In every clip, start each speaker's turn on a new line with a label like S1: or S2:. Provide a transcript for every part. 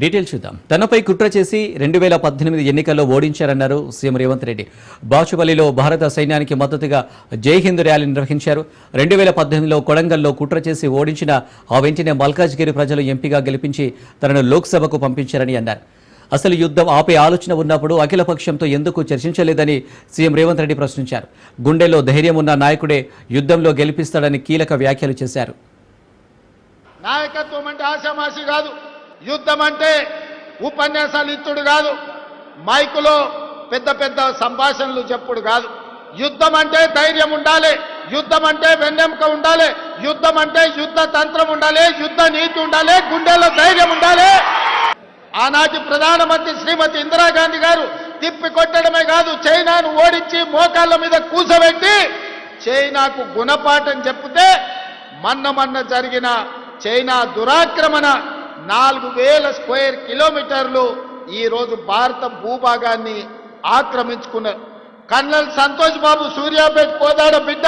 S1: Details చూద్దాం. తనపై కుట్ర చేసి 2018 ఎన్నికల్లో ఓడించారన్నారు సీఎం రేవంత్ రెడ్డి. బాచుపల్లిలో భారత సైన్యానికి మద్దతుగా జై హింద్ ర్యాలీ నిర్వహించారు. 2018లో కొడంగల్లో కుట్ర చేసి ఓడించిన ఆ వెంటనే మల్కాజ్గిరి ప్రజలు ఎంపీగా గెలిపించి తనను లోక్సభకు పంపించారని అన్నారు. అసలు యుద్ధం ఆపే ఆలోచన ఉన్నప్పుడు అఖిలపక్షంతో ఎందుకు చర్చించలేదని సీఎం రేవంత్ రెడ్డి ప్రశ్నించారు. గుండెల్లో ధైర్యం ఉన్న నాయకుడే యుద్ధంలో గెలిపిస్తాడని కీలక వ్యాఖ్యలు చేశారు.
S2: నాయకత్వం అంటే ఆశామాషి కాదు, యుద్ధం అంటే ఉపన్యాసాలు ఇచ్చుడు కాదు, మైకులో పెద్ద పెద్ద సంభాషణలు చెప్పుడు కాదు. యుద్ధం అంటే ధైర్యం ఉండాలి, యుద్ధం అంటే వెన్నెముక ఉండాలి, యుద్ధం అంటే యుద్ధ తంత్రం ఉండాలి, యుద్ధ నీతి ఉండాలి, గుండెల్లో ధైర్యం ఉండాలి. ఆనాటి ప్రధానమంత్రి శ్రీమతి ఇందిరాగాంధీ గారు తిప్పి కొట్టడమే కాదు, చైనాను ఓడించి మోకాళ్ళ మీద కూసబెట్టి చైనాకు గుణపాఠం చెప్తే మన్న జరిగిన చైనా దురాక్రమణ 4000 స్క్వేర్ కిలోమీటర్లు ఈరోజు భారత భూభాగాన్ని ఆక్రమించుకున్నారు. కర్నల్ సంతోష్ బాబు సూర్యాపేట కోదాడ బిడ్డ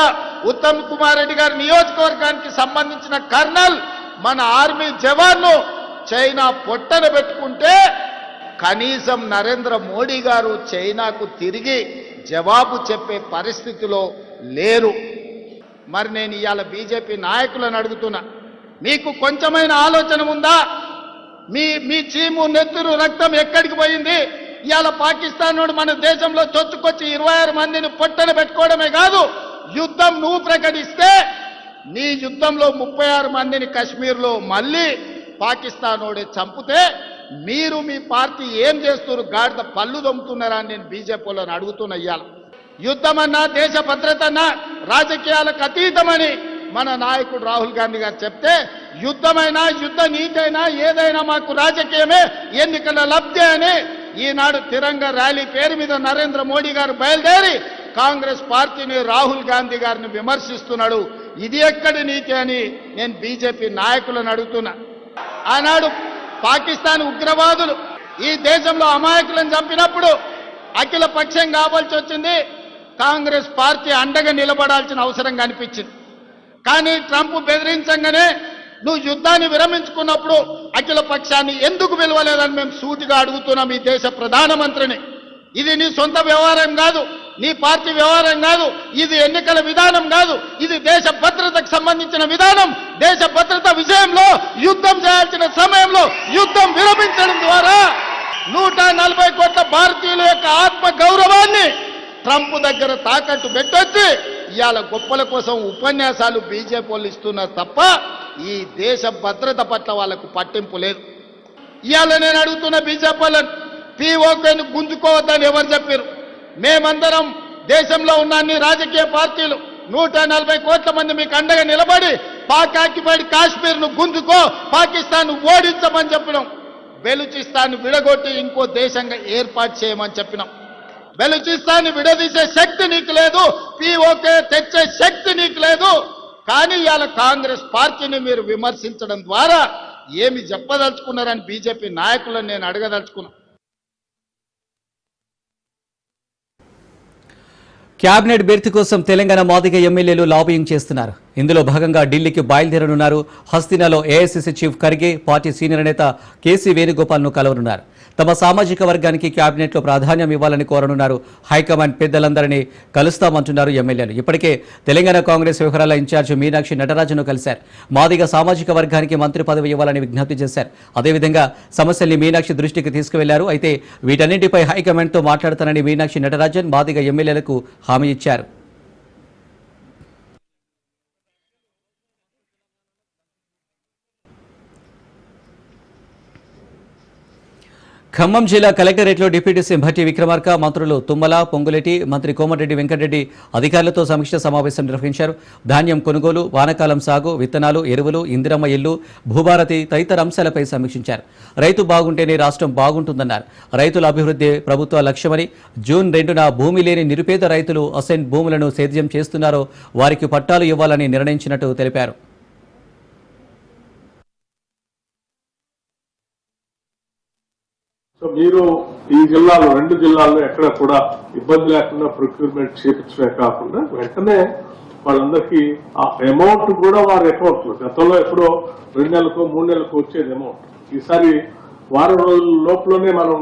S2: ఉత్తమ్ కుమార్ రెడ్డి గారి నియోజకవర్గానికి సంబంధించిన కర్నల్ మన ఆర్మీ జవాన్ను చైనా పొట్టన పెట్టుకుంటే కనీసం నరేంద్ర మోడీ గారు చైనాకు తిరిగి జవాబు చెప్పే పరిస్థితిలో లేరు. మరి నేను ఇవాళ బీజేపీ నాయకులను అడుగుతున్నా, మీకు కొంచెమైన ఆలోచన ఉందా? మీ చీము నెత్తురు రక్తం ఎక్కడికి పోయింది? ఇవాళ పాకిస్తాన్ వాడు మన దేశంలో చొచ్చుకొచ్చి 26 మందిని పొట్టన పెట్టుకోవడమే కాదు, యుద్ధం నువ్వు ప్రకటిస్తే నీ యుద్ధంలో 36 మందిని కశ్మీర్లో మళ్ళీ పాకిస్తాన్ వాడే చంపితే మీరు మీ పార్టీ ఏం చేస్తున్నారు? గాడిద పళ్ళు దొమ్ముతున్నారా అని నేను బీజేపీలను అడుగుతున్నా. ఇవాళ యుద్ధమన్నా దేశ భద్రతన్నా రాజకీయాలకు అతీతమని మన నాయకుడు రాహుల్ గాంధీ గారు చెప్తే, యుద్ధమైనా యుద్ధ నీతి అయినా ఏదైనా మాకు రాజకీయమే, ఎన్నికల లబ్ధి అని ఈనాడు తిరంగా ర్యాలీ పేరు మీద నరేంద్ర మోడీ గారు బయలుదేరి కాంగ్రెస్ పార్టీని రాహుల్ గాంధీ గారిని విమర్శిస్తున్నాడు. ఇది ఎక్కడి నీతి అని నేను బీజేపీ నాయకులను అడుగుతున్నా. ఆనాడు పాకిస్తాన్ ఉగ్రవాదులు ఈ దేశంలో అమాయకులను చంపినప్పుడు అఖిల పక్షం కావాల్సి వచ్చింది, కాంగ్రెస్ పార్టీ అండగా నిలబడాల్సిన అవసరం కనిపించింది. కానీ ట్రంప్ బెదిరించగానే నువ్వు యుద్ధాన్ని విరమించుకున్నప్పుడు అఖిల పక్షాన్ని ఎందుకు పిలవలేదని మేము సూటిగా అడుగుతున్నాం ఈ దేశ ప్రధానమంత్రిని. ఇది నీ సొంత వ్యవహారం కాదు, నీ పార్టీ వ్యవహారం కాదు, ఇది ఎన్నికల విధానం కాదు, ఇది దేశ భద్రతకు సంబంధించిన విధానం. దేశ భద్రత విషయంలో యుద్ధం చేయాల్సిన సమయంలో యుద్ధం విరమించడం ద్వారా 140 కోట్ల భారతీయుల యొక్క ఆత్మ గౌరవాన్ని ట్రంప్ దగ్గర తాకట్టు పెట్టొచ్చి ఇవాళ గొప్పల కోసం ఉపన్యాసాలు బీజేపీ వాళ్ళు ఇస్తున్నారు తప్ప ఈ దేశ భద్రత పట్ల వాళ్ళకు పట్టింపు లేదు. ఇవాళ నేను అడుగుతున్న బీజేపీ వాళ్ళని, పీఓకేను గుంజుకోవద్దని ఎవరు చెప్పారు? మేమందరం దేశంలో ఉన్న అన్ని రాజకీయ పార్టీలు 140 కోట్ల మంది మీకు అండగా నిలబడి పాక్ ఆక్యుపైడ్ కాశ్మీర్ను గుంజుకో, పాకిస్తాన్ ఓడించమని చెప్పినాం. బెలూచిస్తాన్ విడగొట్టి ఇంకో దేశంగా ఏర్పాటు చేయమని చెప్పినాం. బెలూచిస్తాన్ విడదీసే శక్తి నీకు లేదు, పీఓకే తెచ్చే శక్తి నీకు లేదు. కానీ ఇవాళ కాంగ్రెస్ పార్టీని మీరు విమర్శించడం ద్వారా ఏమి చెప్పదలుచుకున్నారని బీజేపీ నాయకులను నేను అడగదలుచుకున్నా.
S1: క్యాబినెట్ బెర్త్ కోసం తెలంగాణ మాదిగ ఎమ్మెల్యేలు లాబియింగ్ చేస్తున్నారు. ఇందులో భాగంగా ఢిల్లీకి బయలుదేరనున్నారు. హస్తినాలో AICC chief Kharge, party senior నేత కేసీ వేణుగోపాల్ను కలవనున్నారు. తమ సామాజిక వర్గానికి క్యాబినెట్లో ప్రాధాన్యం ఇవ్వాలని కోరనున్నారు. హైకమాండ్ పెద్దలందరినీ కలుస్తామంటున్నారు ఎమ్మెల్యేలు. ఇప్పటికే తెలంగాణ కాంగ్రెస్ వ్యవహారాల ఇన్ఛార్జ్ మీనాక్షి నటరాజన్ను కలిశారు. మాదిగ సామాజిక వర్గానికి మంత్రి పదవి ఇవ్వాలని విజ్ఞప్తి చేశారు. అదేవిధంగా సమస్యల్ని మీనాక్షి దృష్టికి తీసుకువెళ్లారు. అయితే వీటన్నింటిపై హైకమాండ్తో మాట్లాడతానని మీనాక్షి నటరాజన్ మాదిగ ఎమ్మెల్యేలకు హామీ ఇచ్చారు. ఖమ్మం జిల్లా కలెక్టరేట్లో డిప్యూటీ సీఎం భట్టి విక్రమార్క, మంత్రులు తుమ్మల, పొంగులేటి, మంత్రి కోమటిరెడ్డి వెంకటరెడ్డి అధికారులతో సమీక్ష సమావేశం నిర్వహించారు. ధాన్యం కొనుగోలు, వానాకాలం సాగు, విత్తనాలు, ఎరువులు, ఇందిరమ్మ ఇల్లు, భూభారతి తదితర అంశాలపై సమీక్షించారు. రైతు బాగుంటేనే రాష్ట్రం బాగుంటుందన్నారు. రైతుల అభివృద్ధి ప్రభుత్వ లక్ష్యమని, జూన్ 2న భూమి లేని నిరుపేద రైతులు అసైన్ భూములను సేద్యం చేస్తున్నారో వారికి పట్టాలు ఇవ్వాలని నిర్ణయించినట్టు తెలిపారు.
S3: సో మీరు ఈ జిల్లాలో 2 జిల్లాల్లో ఎక్కడ కూడా ఇబ్బంది లేకుండా ప్రొక్యూర్మెంట్ చేయించడమే కాకుండా వెంటనే వాళ్ళందరికీ ఆ అమౌంట్ కూడా వారి అకౌంట్లో గతంలో ఎప్పుడో 2 నెలలకు 3 నెలలకు వచ్చేది అమౌంట్ ఈసారి వారం రోజుల లోపలనే మనం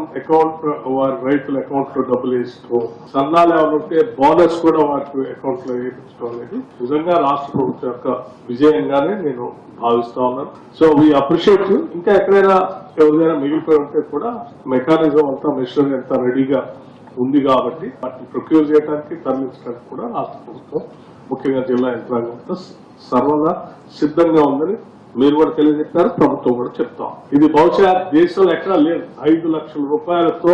S3: వారి రైతుల అకౌంట్ లో డబ్బులు వేసుకో, సన్నాలు ఏమైనా ఉంటే బోనస్ కూడా వాటి అకౌంట్ లో వేయించడం అనేది నిజంగా రాష్ట్ర ప్రభుత్వం యొక్క విజయంగానే నేను భావిస్తా ఉన్నాను. So we appreciate. ఇంకా ఎక్కడైనా ఎవరిదైనా మిగిలిపోయి ఉంటే కూడా మెకానిజం అంతా మెషినరీ అంతా రెడీగా ఉంది కాబట్టి వాటిని ప్రొక్యూర్ చేయడానికి తరలించడానికి కూడా రాష్ట్ర ప్రభుత్వం ముఖ్యంగా జిల్లా యంత్రాంగంతో సర్వదా సిద్ధంగా ఉందని మీరు కూడా తెలియజెప్పారు, ప్రభుత్వం కూడా చెప్తాం. ఇది బహుశా దేశంలో ఎక్కడా లేదు. 5 లక్షల రూపాయలతో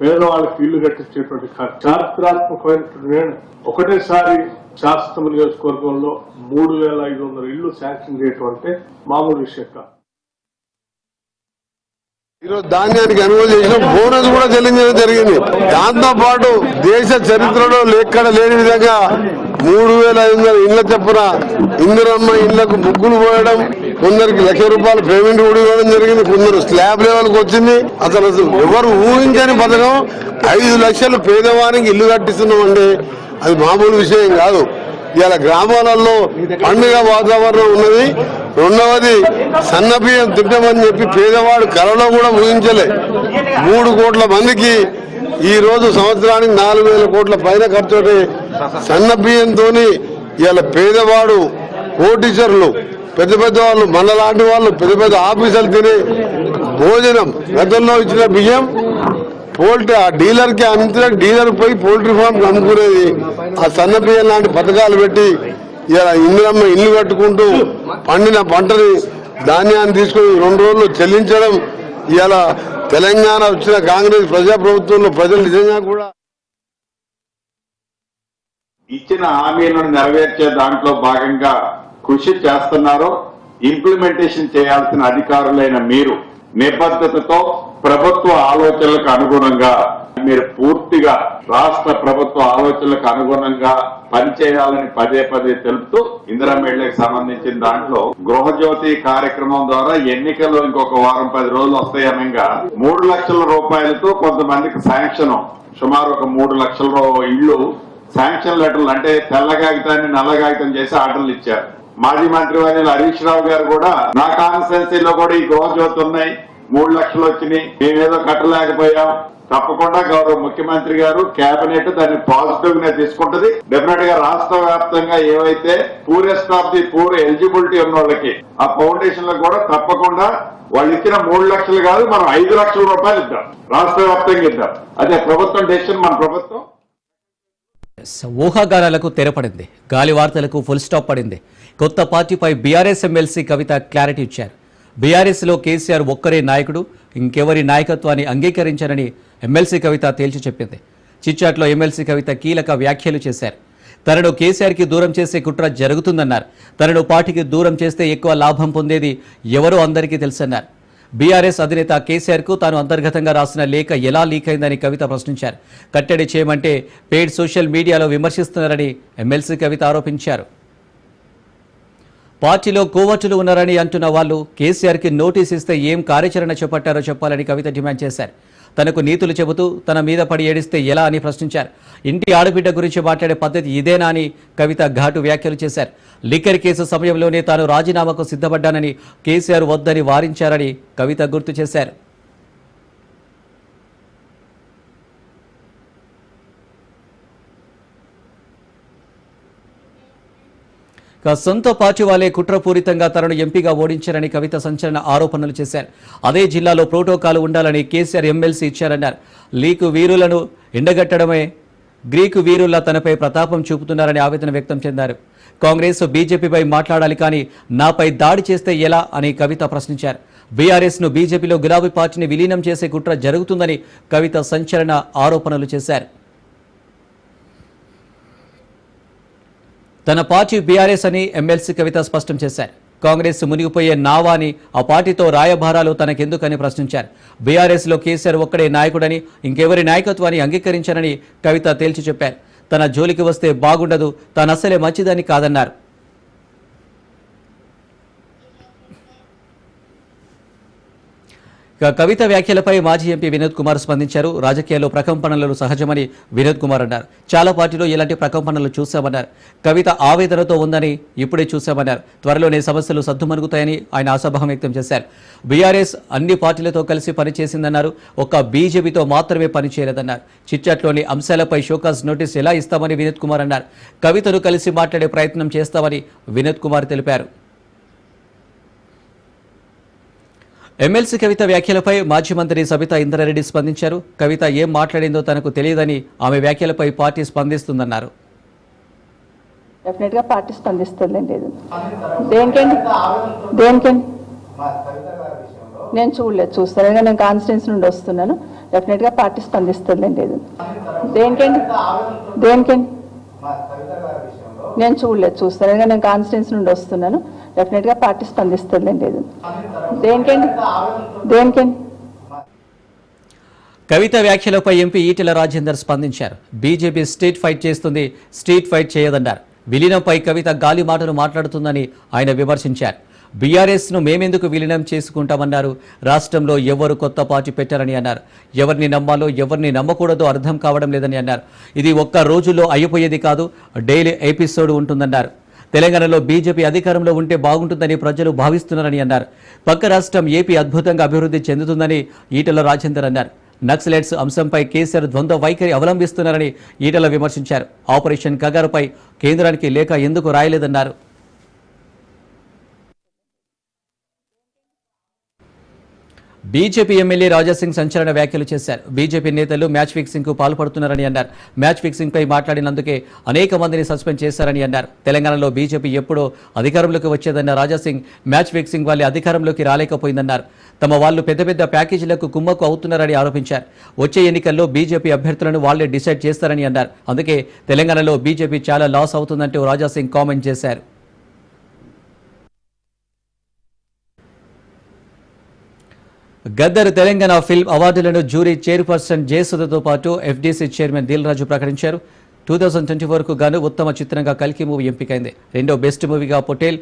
S3: పేదవాళ్ళకి ఇల్లు కట్టించేటువంటి చారిత్రాత్మకమైనటువంటి నిర్ణయం. ఒకటేసారి శాసనసభ నియోజకవర్గంలో 3,500 ఇళ్లు శాంక్షన్ చేయటం అంటే మామూలు విషయం కాదు.
S4: ఈరోజు ధాన్యానికి అనుగోలు చేసిన బోనస్ కూడా చెల్లించడం జరిగింది. దాంతో పాటు దేశ చరిత్రలో ఎక్కడ లేని విధంగా 3,500 ఇళ్ల చొప్పున ఇందిరమ్మ ఇళ్లకు ముగ్గులు పోయడం, కొందరికి ₹1,00,000 పేమెంట్ కూడా ఇవ్వడం జరిగింది, కొందరు స్లాబ్ లెవెల్కి వచ్చింది. అసలు ఎవరు ఊహించని పథకం. 5 లక్షలు పేదవారికి ఇల్లు కట్టిస్తున్నామండి, అది మామూలు విషయం కాదు. ఇవాళ గ్రామాలలో పండుగ వాతావరణం ఉన్నది. రెండవది సన్నబియ్యం తింటామని చెప్పి పేదవాడు కలలో కూడా ఊహించలే. 3 కోట్ల మందికి ఈ రోజు సంవత్సరానికి 4,000 కోట్ల పైన ఖర్చు సన్నబియ్యంతో ఇవాళ పేదవాడు కోటీశ్వరులు పెద్ద పెద్ద వాళ్ళు మనలాంటి వాళ్ళు పెద్ద పెద్ద ఆఫీసర్లు తినే భోజనం గతంలో ఇచ్చిన బియ్యం పోల్ట్రీ ఆ డీలర్కి అమ్మితే డీలర్ పోయి పోల్ట్రీ ఫామ్ అమ్ముకునేది. ఆ సన్న బియ్యం లాంటి పథకాలు పెట్టి ఇలా ఇందిరమ్మ ఇల్లు కట్టుకుంటూ పండిన పంటని ధాన్యాన్ని తీసుకొని 2 రోజులు చెల్లించడం. ఇలా తెలంగాణ వచ్చిన కాంగ్రెస్ ప్రజాప్రభుత్వంలో ప్రజలు నిజంగా కూడా
S5: ఇచ్చిన హామీలను నెరవేర్చే దాంట్లో భాగంగా కృషి చేస్తున్నారో, ఇంప్లిమెంటేషన్ చేయాల్సిన అధికారులైన మీరు నిబద్ధతతో ప్రభుత్వ ఆలోచనలకు అనుగుణంగా మీరు పూర్తిగా రాష్ట్ర ప్రభుత్వ ఆలోచనలకు అనుగుణంగా పనిచేయాలని పదే తెలుపుతూ ఇందిరమ్మ ఇళ్లకు సంబంధించిన దాంట్లో గృహజ్యోతి కార్యక్రమం ద్వారా ఎన్నికలు ఇంకొక వారం 10 రోజులు వస్తాయనగా 3 లక్షల రూపాయలతో కొంతమందికి శాంక్షన్ సుమారు ఒక 3 లక్షల ఇళ్లు శాంక్షన్ లెటర్లు అంటే తెల్ల కాగితాన్ని నల్ల కాగితం చేసి ఆర్డర్లు ఇచ్చారు. మాజీ మంత్రి వర్యులు హరీష్ రావు గారు కూడా నా కాన్స్టిట్యున్సీలో కూడా ఈ గృహజ్యోతి ఉన్నాయి, 3 లక్షలు వచ్చినాయి, మేమేదో కట్టలేకపోయాం. తప్పకుండా గౌరవ ముఖ్యమంత్రి గారు కేబినెట్ దాన్ని పాజిటివ్ గా తీసుకుంటది. డెఫినెట్ గా రాష్ట్ర వ్యాప్తంగా ఏవైతే poorest of the poor eligibility ఉన్న వాళ్ళకి ఆ ఫౌండేషన్ లో కూడా తప్పకుండా వాళ్ళు ఇచ్చిన 3 లక్షలు కాదు, మనం 5 లక్షల రూపాయలు ఇద్దాం, రాష్ట్ర వ్యాప్తంగా ఇద్దాం. అదే ప్రభుత్వం డెసిషన్. మన ప్రభుత్వం
S1: ఊహాగానాలకు తెరపడింది, గాలి వార్తలకు ఫుల్ స్టాప్ పడింది. కొత్త పార్టీపై బీఆర్ఎస్ ఎమ్మెల్సీ కవిత క్లారిటీ ఇచ్చారు. బీఆర్ఎస్లో కేసీఆర్ ఒక్కరే నాయకుడు, ఇంకెవరి నాయకత్వాన్ని అంగీకరించారని ఎమ్మెల్సీ కవిత తేల్చి చెప్పింది. చిట్చాట్లో ఎమ్మెల్సీ కవిత కీలక వ్యాఖ్యలు చేశారు. తనను కేసీఆర్కి దూరం చేసే కుట్ర జరుగుతుందన్నారు. తనను పార్టీకి దూరం చేస్తే ఎక్కువ లాభం పొందేది ఎవరో అందరికీ తెలుసన్నారు. బీఆర్ఎస్ అధినేత కేసీఆర్కు తాను అంతర్గతంగా రాసిన లేఖ ఎలా లీక్ అయిందని కవిత ప్రశ్నించారు. కట్టడి చేయమంటే పెయిడ్ సోషల్ మీడియాలో విమర్శిస్తున్నారని ఎమ్మెల్సీ కవిత ఆరోపించారు. పార్టీలో కోవట్టులు ఉన్నారని అంటున్న వాళ్ళు కేసీఆర్కి నోటీస్ ఇస్తే ఏం కార్యాచరణ చేపట్టారో చెప్పాలని కవిత డిమాండ్ చేశారు. తనకు నీతులు చెబుతూ తన మీద పడి ఏడిస్తే ఎలా అని ప్రశ్నించారు. ఇంటి ఆడబిడ్డ గురించి మాట్లాడే పద్ధతి ఇదేనా అని కవిత ఘాటు వ్యాఖ్యలు చేశారు. లిక్కర్ కేసు సమయంలోనే తాను రాజీనామాకు సిద్ధపడ్డానని కేసీఆర్ వద్దని వారించారని కవిత గుర్తు చేశారు. సొంత పార్టీ వాళ్ళే కుట్రపూరితంగా తనను ఎంపీగా ఓడించారని కవిత సంచలన ఆరోపణలు చేశారు. అదే జిల్లాలో ప్రోటోకాల్ ఉండాలని కేసీఆర్ ఎమ్మెల్సీ ఇచ్చారన్నారు. లీకు వీరులను ఎండగట్టడమే గ్రీకు వీరుల్లా తనపై ప్రతాపం చూపుతున్నారని ఆవేదన వ్యక్తం చెందారు. కాంగ్రెస్ బీజేపీపై మాట్లాడాలి కానీ నాపై దాడి చేస్తే ఎలా అని కవిత ప్రశ్నించారు. బీఆర్ఎస్ను బీజేపీలో గులాబీ పార్టీని విలీనం చేసే కుట్ర జరుగుతుందని కవిత సంచలన ఆరోపణలు చేశారు. తన పార్టీ బీఆర్ఎస్ అని ఎమ్మెల్సీ కవిత స్పష్టం చేశారు. కాంగ్రెస్ మునిగిపోయే నావా అని ఆ పార్టీతో రాయబారాలు తనకెందుకని ప్రశ్నించారు. బీఆర్ఎస్లో కేసీఆర్ ఒక్కడే నాయకుడని ఇంకెవరి నాయకత్వాన్ని అంగీకరించారని కవిత తేల్చి చెప్పారు. తన జోలికి వస్తే బాగుండదు, తాను అసలే మంచిదని కాదన్నారు. ఇక కవిత వ్యాఖ్యలపై మాజీ ఎంపీ వినోద్ కుమార్ స్పందించారు. రాజకీయాల్లో ప్రకంపనలు సహజమని వినోద్ కుమార్ అన్నారు. చాలా పార్టీలో ఇలాంటి ప్రకంపనలు చూశామన్నారు. కవిత ఆవేదనతో ఉందని ఇప్పుడే చూశామన్నారు. త్వరలోనే సమస్యలు సద్దుమణుగుతాయని ఆయన ఆశాభావం వ్యక్తం చేశారు. బీఆర్ఎస్ అన్ని పార్టీలతో కలిసి పనిచేసిందన్నారు. ఒక్క బీజేపీతో మాత్రమే పనిచేయలేదన్నారు. చిట్చాట్లోని అంశాలపై షోకాజ్ నోటీస్ ఎలా ఇస్తామని వినోద్ కుమార్ అన్నారు. కవితను కలిసి మాట్లాడే ప్రయత్నం చేస్తామని వినోద్ కుమార్ తెలిపారు. ఎమ్మెల్సీ కవిత వ్యాఖ్యలపై మాజీ మంత్రి సబితా ఇంద్రారెడ్డి స్పందించారు. కవిత ఏం మాట్లాడిందో తనకు తెలియదని, ఆమె వ్యాఖ్యలపై పార్టీ స్పందిస్తుందన్నారు.
S6: డెఫినెట్ గా పార్టీ స్పందిస్తుంది. లేదు దేనికండి దేనికండి నేను చూడలేదు, చూస్తాను. నేను కాన్స్టిట్యూన్సీ నుండి వస్తున్నాను. డెఫినెట్ గా పార్టీ స్పందిస్తుంది. లేదు దేనికండి దేనికండి నేను చూడలేదు, చూస్తాను. నేను కాన్స్టిట్యూన్సీ నుండి వస్తున్నాను. డెఫినెట్ గా పార్టీ స్పందిస్తుంది. లేదు దేనికండి దేనికండి
S1: కవిత వ్యాఖ్యలపై ఎంపీ ఈటెల రాజేందర్ స్పందించారు. బీజేపీ స్ట్రీట్ ఫైట్ చేస్తుంది, స్ట్రీట్ ఫైట్ చేయదన్నారు. విలీనంపై కవిత గాలి మాటలు మాట్లాడుతుందని ఆయన విమర్శించారు. బీఆర్ఎస్ను మేమెందుకు విలీనం చేసుకుంటామన్నారు. రాష్ట్రంలో ఎవరు కొత్త పార్టీ పెట్టారని అన్నారు. ఎవరిని నమ్మాలో ఎవరిని నమ్మకూడదో అర్థం కావడం లేదని అన్నారు. ఇది ఒక్క రోజులో అయిపోయేది కాదు, డైలీ ఎపిసోడ్ ఉంటుందన్నారు. తెలంగాణలో బీజేపీ అధికారంలో ఉంటే బాగుంటుందని ప్రజలు భావిస్తున్నారని అన్నారు. పక్క రాష్ట్రం ఏపీ అద్భుతంగా అభివృద్ధి చెందుతుందని ఈటెల రాజేందర్ అన్నారు. నక్సలైట్స్ అంశంపై కేసీఆర్ ద్వంద్వ వైఖరి అవలంబిస్తున్నారని ఈటెల విమర్శించారు. ఆపరేషన్ కగారుపై కేంద్రానికి లేఖ ఎందుకు రాయలేదన్నారు. బీజేపీ ఎమ్మెల్యే రాజాసింగ్ సంచలన వ్యాఖ్యలు చేశారు. బీజేపీ నేతలు మ్యాచ్ ఫిక్సింగ్ కు పాల్పడుతున్నారని అన్నారు. మ్యాచ్ ఫిక్సింగ్ పై మాట్లాడినందుకే అనేక మందిని సస్పెండ్ చేశారని అన్నారు. తెలంగాణలో బీజేపీ ఎప్పుడో అధికారంలోకి వచ్చేదన్న రాజాసింగ్ మ్యాచ్ ఫిక్సింగ్ వల్లే అధికారంలోకి రాలేకపోయిందన్నారు. తమ వాళ్ళు పెద్ద పెద్ద ప్యాకేజీలకు కుమ్మక్కు అవుతున్నారని ఆరోపించారు. వచ్చే ఎన్నికల్లో బీజేపీ అభ్యర్థులను వాళ్లే డిసైడ్ చేస్తారని అన్నారు. అందుకే తెలంగాణలో బీజేపీ చాలా లాస్ అవుతుందంటూ రాజాసింగ్ కామెంట్ చేశారు. గద్దర్ తెలంగాణ ఫిల్మ్ అవార్డులను జ్యూరీ చైర్పర్సన్ జయసుధతో పాటు ఎఫ్డీసీ చైర్మన్ దిల్ రాజు ప్రకటించారు. 2024కు గాను ఉత్తమ చిత్రంగా కల్కి మూవీ ఎంపికైంది. రెండో బెస్ట్ మూవీగా పొటేల్,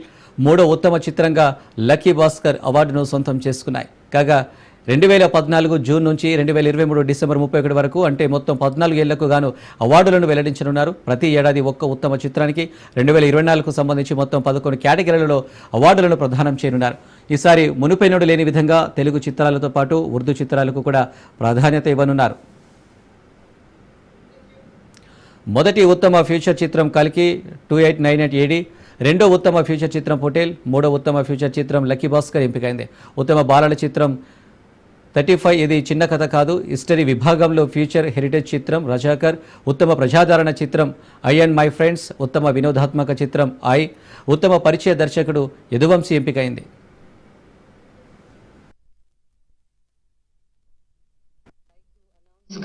S1: మూడో ఉత్తమ చిత్రంగా లక్కీ భాస్కర్ అవార్డును సొంతం చేసుకున్నాయి. కాగా 2014 జూన్ నుంచి 2023 డిసెంబర్ 31 వరకు అంటే మొత్తం 14 ఏళ్లకు గాను అవార్డులను వెల్లడించనున్నారు. ప్రతి ఏడాది ఒక్క ఉత్తమ చిత్రానికి 2024కు సంబంధించి మొత్తం 11 కేటగిరీలలో అవార్డులను ప్రదానం చేయనున్నారు. ఈసారి మునుపెన్నడూ లేని విధంగా తెలుగు చిత్రాలతో పాటు ఉర్దూ చిత్రాలకు కూడా ప్రాధాన్యత ఇవ్వనున్నారు. మొదటి ఉత్తమ ఫ్యూచర్ చిత్రం కల్కి 2898 AD, రెండో ఉత్తమ ఫ్యూచర్ చిత్రం పొటేల్, మూడో ఉత్తమ ఫ్యూచర్ చిత్రం లక్కీ భాస్కర్ ఎంపికైంది. ఉత్తమ బాలల చిత్రం 35 ఇది చిన్న కథ కాదు హిస్టరీ విభాగంలో ఫ్యూచర్ హెరిటేజ్ చిత్రం రజాకర్, ఉత్తమ ప్రజాదరణ చిత్రం ఐ అండ్ మై ఫ్రెండ్స్, ఉత్తమ వినోదాత్మక చిత్రం ఐ, ఉత్తమ పరిచయ దర్శకుడు Yaduvanshi ఎంపికైంది.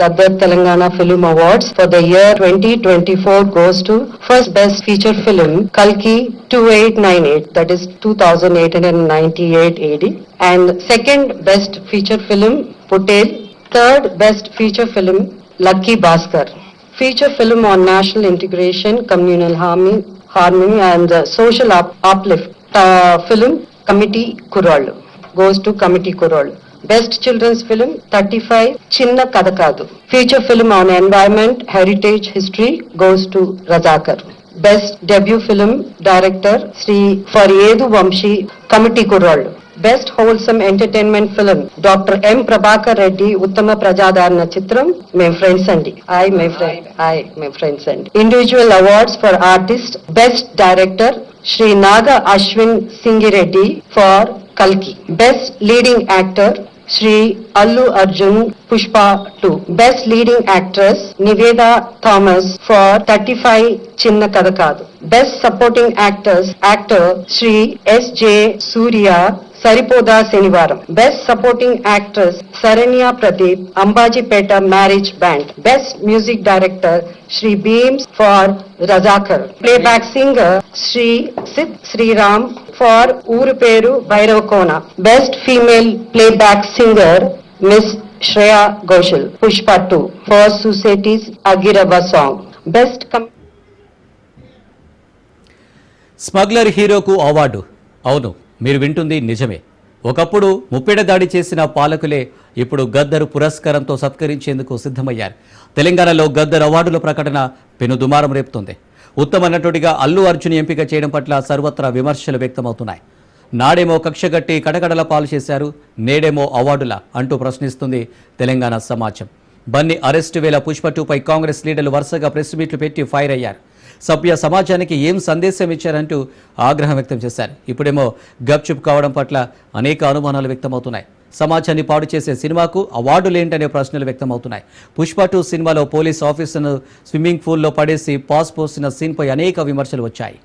S7: Gaddar Telangana Film Awards for the year 2024 goes to first best feature film Kalki 2898, that is 2898 AD, and second best feature film Potel, third best feature film Lucky Bhaskar. Feature film on national integration, communal harmony and social uplift film Committee Kural goes to Committee Kural. Best children's film 35 Chinna Kadakadu. Feature film on environment, heritage, history goes to Razakar. Best debut film director Sri Faryedu Vamshi, Committee Kural. Best wholesome entertainment film Dr. M. Prabhakar Reddy, Uttama Prajadarana Chitram, my friends andi. My friends andi. Individual awards for artist, best director Sri Naga Ashwin Singhi Reddy for Kalki. Best leading actor Sri Allu Arjun Pushpa 2. Best leading actress Niveda Thomas for 35 Chinna Kadakadu. Best supporting actor Sri S.J. Surya Saripoda Senivaram. Best supporting actress Saranya Pradeep, Ambajipeta Marriage Band. Best music director Sri Beams for Razakar. Playback singer Sri Sid Sriram for Uruperu Bairavakona. Best female playback singer Miss Shreya Ghoshal, Pushpa 2 for Society's Agirava song. Best
S1: smuggler హీరోకు award. అవును, మీరు వింటుంది నిజమే. ఒకప్పుడు ముప్పెడ దాడి చేసిన పాలకులే ఇప్పుడు గద్దర్ పురస్కారంతో సత్కరించేందుకు సిద్ధమయ్యారు. తెలంగాణలో గద్దర్ అవార్డుల ప్రకటన పెనుదుమారం రేపుతోంది. ఉత్తమ నటుడిగా అల్లు అర్జున్ ఎంపిక చేయడం పట్ల సర్వత్రా విమర్శలు వ్యక్తమవుతున్నాయి. నాడేమో కక్షగట్టి కటకడల పాలు చేశారు, నేడేమో అవార్డుల అంటూ ప్రశ్నిస్తుంది తెలంగాణ సమాజం. బన్నీ అరెస్టు వేళ పుష్ప 2పై కాంగ్రెస్ లీడర్లు వరుసగా ప్రెస్ మీట్లు పెట్టి ఫైర్ అయ్యారు. సభ్య సమాజానికి ఏం సందేశం ఇచ్చారంటూ ఆగ్రహం వ్యక్తం చేశారు. ఇప్పుడేమో గప్చుప్ కావడం పట్ల అనేక అనుమానాలు వ్యక్తమవుతున్నాయి. సమాజాన్ని పాడు చేసే సినిమాకు అవార్డులేంటనే ప్రశ్నలు వ్యక్తమవుతున్నాయి. పుష్ప 2 సినిమాలో పోలీస్ ఆఫీసర్ను స్విమ్మింగ్ పూల్లో పడేసి పాస్ పోసిన సీన్పై అనేక విమర్శలు వచ్చాయి.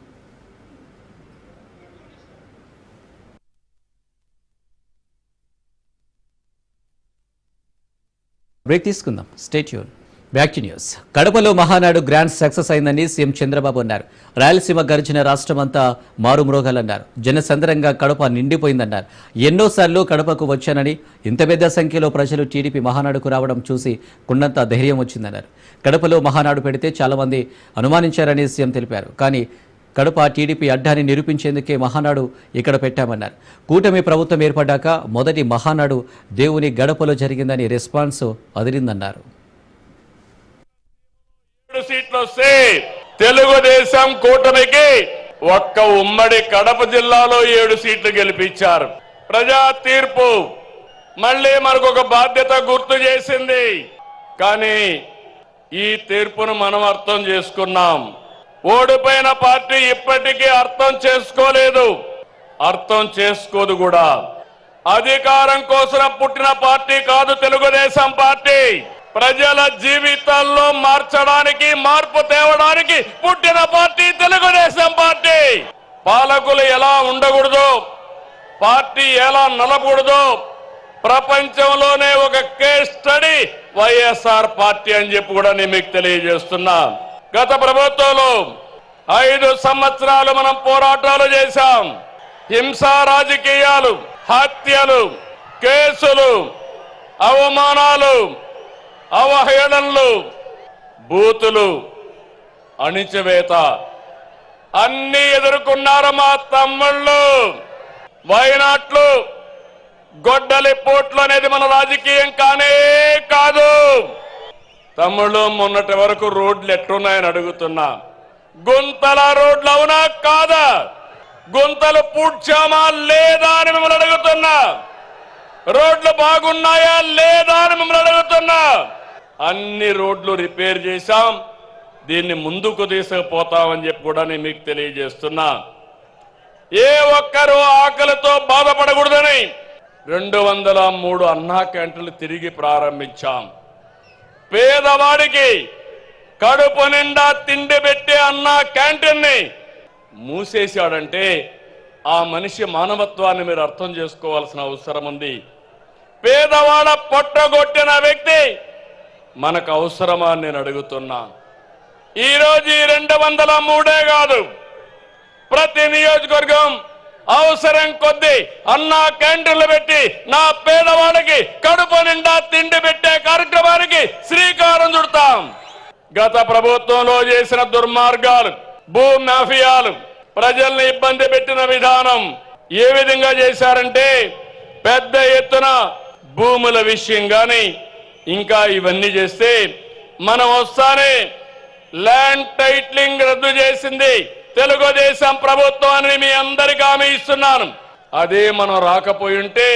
S1: బ్రేక్ తీసుకుందాం. Stay tune. Back to news. కడపలో మహానాడు గ్రాండ్ సక్సెస్ అయిందని సీఎం చంద్రబాబు అన్నారు. రాయలసీమ గర్జన రాష్ట్రమంతా మారుమ్రోగాలన్నారు. జనసంద్రంగా కడప నిండిపోయిందన్నారు. ఎన్నోసార్లు కడపకు వచ్చానని, ఇంత పెద్ద సంఖ్యలో ప్రజలు టీడీపీ మహానాడుకు రావడం చూసి కొండంత ధైర్యం వచ్చిందన్నారు. కడపలో మహానాడు పెడితే చాలామంది అనుమానించారని సీఎం తెలిపారు. కానీ కడప టీడీపీ అడ్డాన్ని నిరూపించేందుకే మహానాడు ఇక్కడ పెట్టామన్నారు. కూటమి ప్రభుత్వం ఏర్పడ్డాక మొదటి మహానాడు దేవుని గడపలో జరిగిందని రెస్పాన్స్ అదిరిందన్నారు.
S8: సీట్లు వస్తే తెలుగుదేశం కూటమికి ఒక్క ఉమ్మడి కడప జిల్లాలో 7 సీట్లు గెలిపించారు. ప్రజా తీర్పు మళ్ళీ మనకు ఒక బాధ్యత గుర్తు చేసింది. కానీ ఈ తీర్పును మనం అర్థం చేసుకున్నాం. ఓడిపోయిన పార్టీ ఇప్పటికీ అర్థం చేసుకోలేదు, అర్థం చేసుకోదు కూడా. అధికారం కోసం పుట్టిన పార్టీ కాదు తెలుగుదేశం పార్టీ. ప్రజల జీవితాల్లో మార్చడానికి, మార్పు తేవడానికి పుట్టిన పార్టీ తెలుగుదేశం పార్టీ. పాలకులు ఎలా ఉండకూడదు, పార్టీ ఎలా నలపకూడదు ప్రపంచంలోనే ఒక కేస్ స్టడీ వైఎస్ఆర్ పార్టీ అని చెప్పి కూడా నేను మీకు తెలియజేస్తున్నా. గత ప్రభుత్వంలో 5 సంవత్సరాలు మనం పోరాటాలు చేశాం. హింసా రాజకీయాలు, హత్యలు, కేసులు, అవమానాలు, అవహేళనలు, బూతులు, అణిచివేత అన్ని ఎదుర్కొన్నారు మా తమ్ముళ్ళు. వైనాట్లు, గొడ్డలి పోట్లు అనేది మన రాజకీయం కానే కాదు. తమ్ముళ్ళు, మొన్నటి వరకు రోడ్లు ఎట్టున్నాయని అడుగుతున్నా. గుంతల రోడ్లు అవునా కాదా? గుంతలు పూడ్చామా లేదా అని మిమ్మల్ని అడుగుతున్నా. రోడ్లు బాగున్నాయా లేదా అని మిమ్మల్ని అడుగుతున్నా. అన్ని రోడ్లు రిపేర్ చేశాం. దీన్ని ముందుకు తీసుకుపోతామని చెప్పి కూడా నేను మీకు తెలియజేస్తున్నా. ఏ ఒక్కరూ ఆకలితో బాధపడకూడదని 203 అన్నా క్యాంటీన్లు తిరిగి ప్రారంభించాం. పేదవాడికి కడుపు నిండా తిండి పెట్టే అన్నా క్యాంటీన్ని మూసేశాడంటే ఆ మనిషి మానవత్వాన్ని మీరు అర్థం చేసుకోవాల్సిన అవసరం ఉంది. పేదవాడ పొట్టగొట్టిన వ్యక్తి మనకు అవసరమా అని నేను అడుగుతున్నా. ఈరోజు ఈ 203 కాదు, ప్రతి నియోజకవర్గం అవసరం కొద్దీ అన్నా క్యాంటీన్లు పెట్టి నా పేదవాడికి కడుపు నిండా తిండి పెట్టే కార్యక్రమానికి శ్రీకారం చుడతాం. గత ప్రభుత్వంలో చేసిన దుర్మార్గాలు, భూ మాఫియాలు, ప్రజల్ని ఇబ్బంది పెట్టిన విధానం ఏ విధంగా చేశారంటే పెద్ద ఎత్తున భూముల విషయం గాని ఇంకా ఇవన్నీ చేస్తే మనం వస్తానే ల్యాండ్ టైటిలింగ్ రద్దు చేసింది తెలుగుదేశం ప్రభుత్వాన్ని మీ అందరికీ హామీ ఇస్తున్నాను. అదే మనం రాకపోయి ఉంటే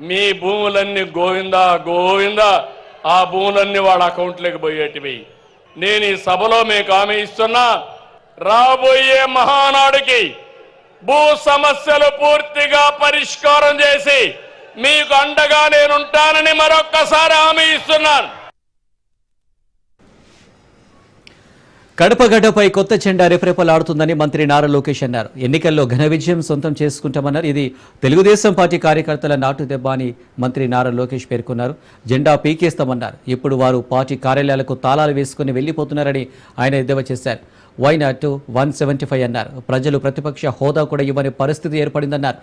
S8: మీ భూములన్నీ గోవిందా గోవిందా, ఆ భూములన్నీ వాళ్ళ అకౌంట్లోకి పోయేటివి. నేను ఈ సభలో మీకు హామీ ఇస్తున్నా, రాబోయే మహానాడుకి భూ సమస్యలు పూర్తిగా పరిష్కారం చేసి మీకు అండగా నేనుంటానని మరొక్కసారి హామీ ఇస్తున్నాను.
S1: కడప గడ్డపై కొత్త జెండా రెపరెపలాడుతుందని మంత్రి నారా లోకేష్ అన్నారు. ఎన్నికల్లో ఘన విజయం సొంతం చేసుకుంటామన్నారు. ఇది తెలుగుదేశం పార్టీ కార్యకర్తల నాటు దెబ్బ అని మంత్రి నారా లోకేష్ పేర్కొన్నారు. జెండా పీకేస్తామన్నారు. ఇప్పుడు వారు పార్టీ కార్యాలయాలకు తాళాలు వేసుకుని వెళ్లిపోతున్నారని ఆయన ఎద్దేవా చేశారు. వై నాట్ 175 అన్నారు. ప్రజలు ప్రతిపక్ష హోదా కూడా ఇవ్వని పరిస్థితి ఏర్పడిందన్నారు.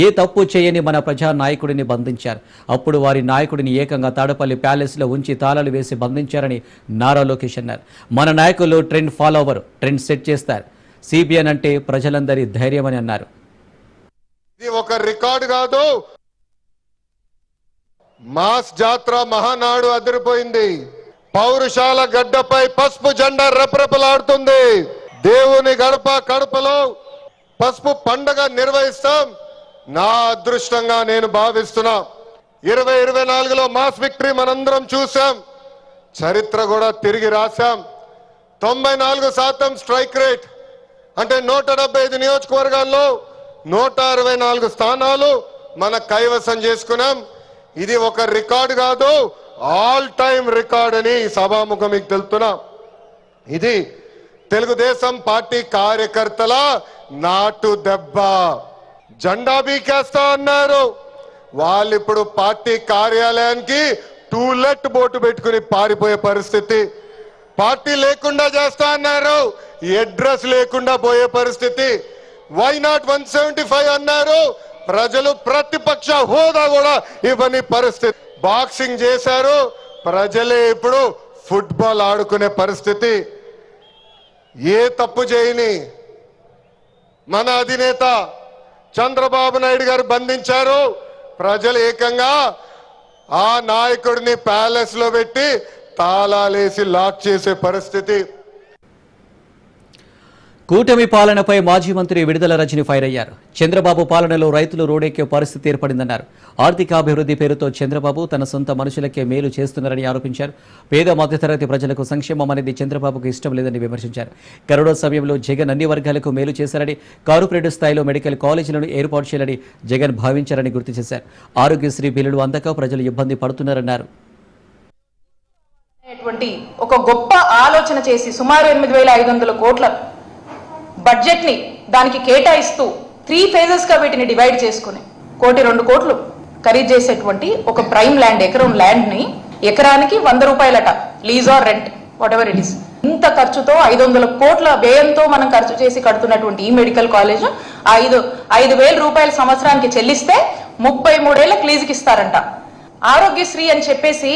S1: ఏ తప్పు చేయని మన ప్రజా నాయకుడిని బంధించారు. అప్పుడు వారి నాయకుడిని ఏకంగా తాడపల్లి ప్యాలెస్లో ఉంచి తాళాలు వేసి బంధించారని నారా లోకేష్ అన్నారు. మన నాయకులు ట్రెండ్ ఫాలో అవ్వరు, ట్రెండ్ సెట్ చేస్తారు. సిబిఎన్ అంటే ప్రజలందరి ధైర్యమని అన్నారు.
S2: ఇది ఒక రికార్డు కాదు, మాస్ జాత్ర మహానాడు అదిరిపోయింది. పౌరుషాల గడ్డపై పసుపు జెండా రెపరెపలాడుతుంది. దేవుని గడప కడపలో పసుపు పండగ నిర్వహిస్తాం. నా అదృష్టంగా నేను భావిస్తున్నా. 2024లో మాస్ విక్టరీ మనందరం చూసాం, చరిత్ర కూడా తిరిగి రాశాం. 94% స్ట్రైక్ రేట్ అంటే 175 నియోజకవర్గాల్లో 164 స్థానాలు మన కైవసం చేసుకున్నాం. ఇది ఒక రికార్డు కాదు, ఆల్ టైమ్ రికార్డ్ అని సభాముఖం మీకు తెలుపుతున్నా. ఇది తెలుగుదేశం పార్టీ కార్యకర్తల నాటు దెబ్బ. జెండా బీకేస్తా అన్నారు, వాళ్ళు ఇప్పుడు పార్టీ కార్యాలయానికి టూలెట్ బోటు పెట్టుకుని పారిపోయే పరిస్థితి. పార్టీ లేకుండా చేస్తా అన్నారు, అడ్రస్ లేకుండా పోయే పరిస్థితి. వై నాట్ 175 అన్నారు, ప్రజలు ప్రతిపక్ష హోదా కూడా ఇవ్వని పరిస్థితి. బాక్సింగ్ చేశారు, ప్రజలే ఇప్పుడు ఫుట్బాల్ ఆడుకునే పరిస్థితి. ఏ తప్పు చేయని మన అధినేత చంద్రబాబు నాయుడు గారు బంధించారు. ప్రజలు ఏకంగా ఆ నాయకుడిని ప్యాలెస్ లో పెట్టి తాళాలేసి లాక్ చేసే పరిస్థితి.
S1: కూటమి పాలనపై మాజీ మంత్రి విడుదల రజని ఫైర్ అయ్యారు. చంద్రబాబు పాలనలో రైతులు రోడెక్కే పరిస్థితి ఏర్పడిందన్నారు. ఆర్థికాభివృద్ధి పేరుతో చంద్రబాబు తన సొంత మనుషులకే మేలు చేస్తున్నారని ఆరోపించారు. పేద మధ్యతరగతి ప్రజలకు సంక్షేమం అనేది చంద్రబాబుకు ఇష్టం లేదని విమర్శించారు. కరోనా సమయంలో జగన్ అన్ని వర్గాలకు మేలు చేశారని, కార్పొరేట్ స్థాయిలో మెడికల్ కాలేజీలను ఏర్పాటు చేయాలని జగన్ భావించారని గుర్తు చేశారు. ఆరోగ్యశ్రీ బిల్లులు అందక ప్రజలు ఇబ్బంది పడుతున్నారన్నారు.
S9: ఒక గొప్ప ఆలోచన చేసి సుమారు 8,500 కోట్ల బడ్జెట్ ని దానికి కేటాయిస్తూ 3 ఫేజెస్ గా వీటిని డివైడ్ చేసుకుని 1,02 కోట్లు ఖరీదు చేసేటువంటి ఒక ప్రైమ్ ల్యాండ్, ఎకరం ల్యాండ్ ని ఎకరానికి 100 రూపాయలట lease or rent what ever it is. ఇంత ఖర్చుతో 500 కోట్ల వ్యయంతో మనం ఖర్చు చేసి కడుతున్నటువంటి ఈ మెడికల్ కాలేజ్ 5,000 రూపాయల సంవత్సరానికి చెల్లిస్తే 33 ఏళ్లకు లీజుకి ఇస్తారంట. ఆరోగ్యశ్రీ అని చెప్పేసి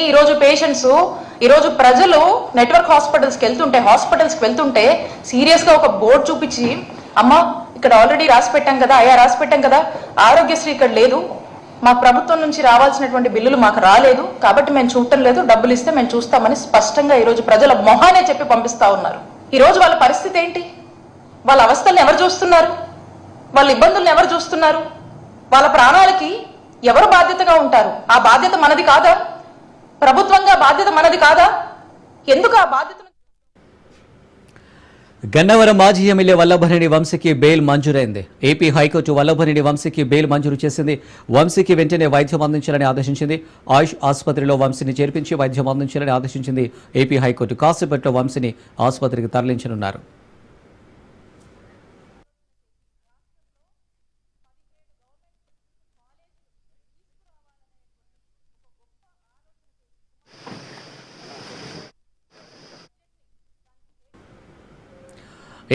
S9: ఈరోజు ప్రజలు నెట్వర్క్ హాస్పిటల్స్కి వెళ్తుంటే సీరియస్ గా ఒక బోర్డు చూపించి, అమ్మ ఇక్కడ ఆల్రెడీ రాసి పెట్టాం కదా ఆరోగ్యశ్రీ ఇక్కడ లేదు, మా ప్రభుత్వం నుంచి రావాల్సినటువంటి బిల్లులు మాకు రాలేదు కాబట్టి మేము చూడటం లేదు, డబ్బులు ఇస్తే మేము చూస్తామని స్పష్టంగా ఈరోజు ప్రజల మొహానే చెప్పి పంపిస్తా ఉన్నారు. ఈరోజు వాళ్ళ పరిస్థితి ఏంటి? వాళ్ళ అవస్థల్ని ఎవరు చూస్తున్నారు? వాళ్ళ ఇబ్బందుల్ని ఎవరు చూస్తున్నారు? వాళ్ళ ప్రాణాలకి ఎవరు బాధ్యతగా ఉంటారు? ఆ బాధ్యత మనది కాదా? ప్రభుత్వంగా బాధ్యత మనది కాదా? ఎందుకు ఆ బాధ్యత?
S1: గన్నవరం మాజీ ఎమ్మెల్యే వల్లభనేని వంశీకి బెయిల్ మంజూరైంది. ఏపీ హైకోర్టు వల్లభనేని వంశీకి బెయిల్ మంజూరు చేసింది. వంశీకి వెంటనే వైద్యం అందించాలని ఆదేశించింది. ఆయుష్ ఆసుపత్రిలో వంశీని చేర్పించి వైద్యం అందించాలని ఆదేశించింది ఏపీ హైకోర్టు. కాసేపట్లో వంశీని ఆసుపత్రికి తరలించనున్నారు.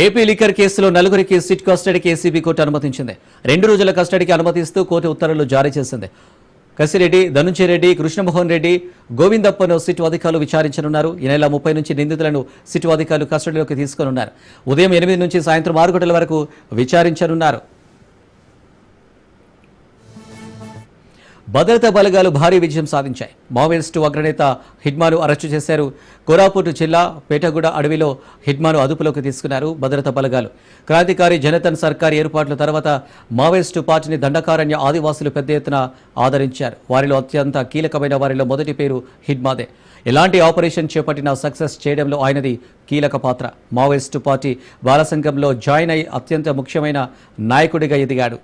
S1: ఏపీ లిక్కర్ కేసులో నలుగురికి సిట్ కస్టడీకి ఏసీబీ కోర్టు అనుమతించింది. 2 రోజుల కస్టడీకి అనుమతిస్తూ కోర్టు ఉత్తర్వులు జారీ చేసింది. కసిరెడ్డి, ధనుంజయ రెడ్డి, కృష్ణమోహన్ రెడ్డి, గోవిందప్పను సిట్ అధికారులు విచారించనున్నారు. ఈ నెల 30 నుంచి నిందితులను సిట్ అధికారులు కస్టడీలోకి తీసుకున్నారు. ఉదయం 8 నుంచి సాయంత్రం 6 గంటల వరకు విచారించనున్నారు. భద్రతా బలగాలు భారీ విజయం సాధించాయి. మావోయిస్టు అగ్రనేత హిడ్మాను అరెస్టు చేశారు. కోరాపుట్ జిల్లా పేటగూడ అడవిలో హిడ్మాను అదుపులోకి తీసుకున్నారు భద్రతా బలగాలు. క్రాంతికారి జనతన్ సర్కార్ ఏర్పాట్ల తర్వాత మావోయిస్టు పార్టీని దండకారణ్య ఆదివాసులు పెద్ద ఎత్తున ఆదరించారు. వారిలో అత్యంత కీలకమైన వారిలో మొదటి పేరు హిడ్మాదే. ఎలాంటి ఆపరేషన్ చేపట్టినా సక్సెస్ చేయడంలో ఆయనది కీలక పాత్ర. మావోయిస్టు పార్టీ బాలసంఘంలో జాయిన్ అయి అత్యంత ముఖ్యమైన నాయకుడిగా ఎదిగాడు.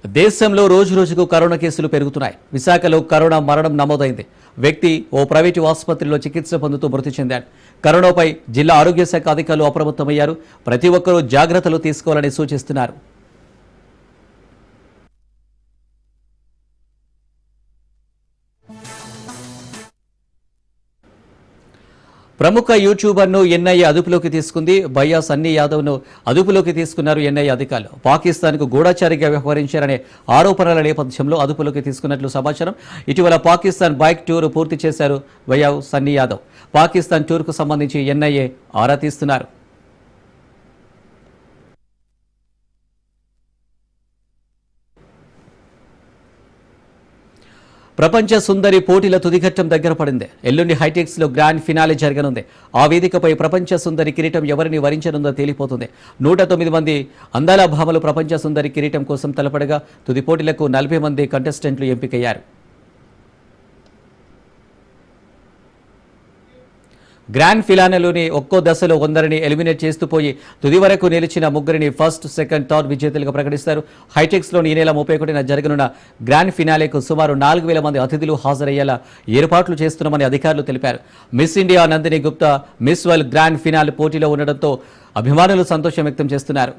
S1: దేశంలో రోజురోజుకు కరోనా కేసులు పెరుగుతున్నాయి. విశాఖలో కరోనా మరణం నమోదైంది. వ్యక్తి ఓ ప్రైవేటు ఆసుపత్రిలో చికిత్స పొందుతూ మృతి చెందాడు. కరోనాపై జిల్లా ఆరోగ్య శాఖ అధికారులు అప్రమత్తమయ్యారు. ప్రతి ఒక్కరూ జాగ్రత్తలు తీసుకోవాలని సూచిస్తున్నారు. ప్రముఖ యూట్యూబర్ను ఎన్ఐఏ అదుపులోకి తీసుకుంది. భయ్యా సన్నీ యాదవ్ను అదుపులోకి తీసుకున్నారు ఎన్ఐఏ అధికారులు. పాకిస్తాన్కు గూఢచారిగా వ్యవహరించారనే ఆరోపణల నేపథ్యంలో అదుపులోకి తీసుకున్నట్లు సమాచారం. ఇటీవల పాకిస్తాన్ బైక్ టూర్ పూర్తి చేశారు భయ్యా సన్నీ యాదవ్. పాకిస్తాన్ టూర్కు సంబంధించి ఎన్ఐఏ ఆరా తీస్తున్నారు. ప్రపంచ సుందరి పోటీల తుదిఘట్టం దగ్గర పడింది. ఎల్లుండి హైటెక్స్ లో గ్రాండ్ ఫినాలే జరగనుంది. ఆ వేదికపై ప్రపంచ సుందరి కిరీటం ఎవరిని వరించనుందో తేలిపోతుంది. 109 మంది అందాల భామలు ప్రపంచ సుందరి కిరీటం కోసం తలపడగా తుది పోటీలకు 40 మంది కంటెస్టెంట్లు ఎంపికయ్యారు. గ్రాండ్ ఫినాలేలోని ఒక్కో దశలో కొందరిని ఎలిమినేట్ చేస్తూ పోయి తుది వరకు నిలిచిన ముగ్గురిని ఫస్ట్, సెకండ్, థర్డ్ విజేతలుగా ప్రకటిస్తారు. హైటెక్స్లోని ఈ నెల 31న జరగనున్న గ్రాండ్ ఫినాలేకు సుమారు 4000 మంది అతిథులు హాజరయ్యేలా ఏర్పాట్లు చేస్తున్నామని అధికారులు తెలిపారు. Miss India Nandini Gupta miss world grand finale పోటీలో ఉండడంతో అభిమానులు సంతోషం వ్యక్తం చేస్తున్నారు.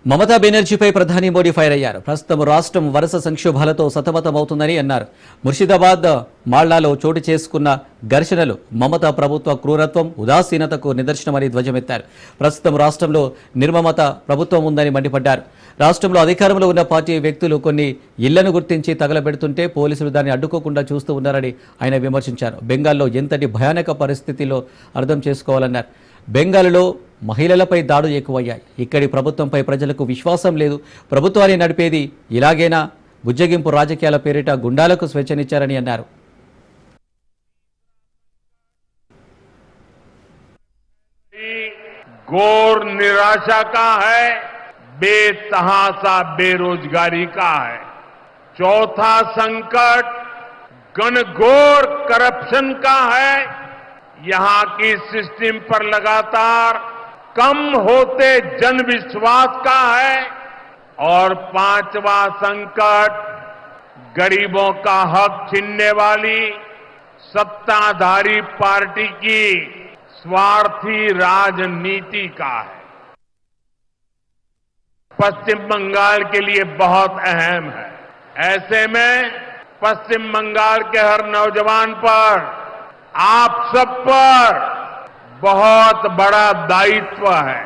S1: మమతా బెనర్జీపై ప్రధాని మోడీ ఫైర్ అయ్యారు. ప్రస్తుతం రాష్ట్రం వరుస సంక్షోభాలతో సతమతమవుతుందని అన్నారు. ముర్షిదాబాద్ మాళ్లాలో చోటు చేసుకున్న ఘర్షణలు మమతా ప్రభుత్వ క్రూరత్వం, ఉదాసీనతకు నిదర్శనమని ధ్వజమెత్తారు. ప్రస్తుతం రాష్ట్రంలో నిర్మమత ప్రభుత్వం ఉందని మండిపడ్డారు. రాష్ట్రంలో అధికారంలో ఉన్న పార్టీ వ్యక్తులు కొన్ని ఇళ్లను గుర్తించి తగలబెడుతుంటే పోలీసులు దాన్ని అడ్డుకోకుండా చూస్తూ ఉన్నారని ఆయన విమర్శించారు. బెంగాల్లో ఎంతటి భయానక పరిస్థితిలో అర్థం చేసుకోవాలన్నారు. బెంగాల్లో మహిళలపై దాడులు ఎక్కువయ్యాయి. ఇక్కడి ప్రభుత్వంపై ప్రజలకు విశ్వాసం లేదు. ప్రభుత్వాన్ని నడిపేది ఇలాగేనా? బుజ్జగింపు రాజకీయాల పేరిట గుండాలకు స్వేచ్ఛనిచ్చారని అన్నారు.
S10: घोर निराशा का है, बेतहासा बेरोजगारी का है। चौथा संकट घनघोर करप्शन का है। यहां की सिस्टम पर लगातार कम होते जन विश्वास का है। और पांचवा संकट गरीबों का हक छीनने वाली सत्ताधारी पार्टी की स्वार्थी राजनीति का है। पश्चिम बंगाल के लिए बहुत अहम है। ऐसे में पश्चिम बंगाल के हर नौजवान पर, आप सब पर बहुत बड़ा दायित्व है।